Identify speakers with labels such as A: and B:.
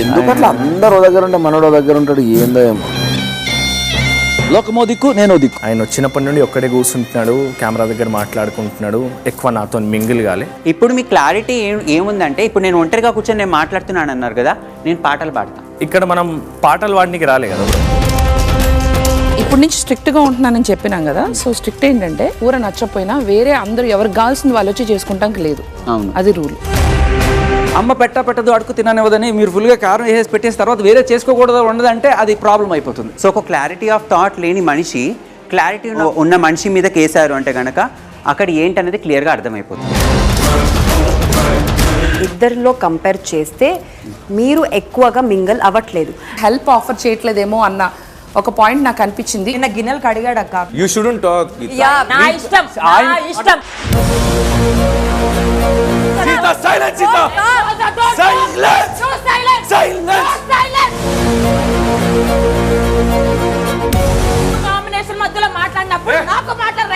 A: ఎందుకట్లా అందరూ దగ్గర ఉంటే మనోడో దగ్గర ఉంటాడు, ఏందో ఏమో.
B: లోకమో దిక్కు నేను దిక్కు.
C: ఆయన వచ్చినప్పటి నుండి ఒక్కడే కూర్చుంటున్నాడు, కెమెరా దగ్గర మాట్లాడుకుంటున్నాడు, ఎక్కువ నాతో మింగిల్ కాలే.
D: ఇప్పుడు మీ క్లారిటీ ఏముందంటే, ఇప్పుడు నేను ఒంటరిగా కూర్చొని నేను మాట్లాడుతున్నాను అన్నారు కదా, నేను పాటలు పాడతాను.
C: ఇక్కడ మనం పాటలు పాడడానికి రాలే కదా.
E: ఇప్పుడు నుంచి స్ట్రిక్ట్గా ఉంటున్నానని చెప్పినాం కదా. సో స్ట్రిక్ట్ ఏంటంటే కూర నచ్చపోయినా వేరే అందరూ ఎవరికి కావాల్సింది వాళ్ళు వచ్చి చేసుకుంటానికి లేదు.
D: అవును,
E: అది రూల్.
B: అమ్మ పెట్టదు అడుగు తిననివ్వదని మీరు ఫుల్గా కారం వేసేసి పెట్టేసిన తర్వాత వేరే చేసుకోకూడదు ఉండదంటే అది ప్రాబ్లం అయిపోతుంది.
D: సో ఒక క్లారిటీ ఆఫ్ థాట్ లేని మనిషి క్లారిటీ ఉన్న మనిషి మీద కేసారు అంటే కనుక అక్కడ ఏంటనేది క్లియర్గా అర్థమైపోతుంది.
F: ఇద్దరిలో కంపేర్ చేస్తే మీరు ఎక్కువగా మింగల్ అవ్వట్లేదు.
E: హెల్ప్ ఆఫర్ చేయట్లేదేమో అన్న ఒక పాయింట్ నాకు అనిపించింది.
F: నిన్న గిన్నెలు కడిగాడు అక్క.
G: You shouldn't talk.
F: నా ఇష్టం.
G: Sita, silence, Sita. Silence. Silence.
H: Combination మధ్యలో మాట్లాడినప్పుడు నాకు మాట్లాడ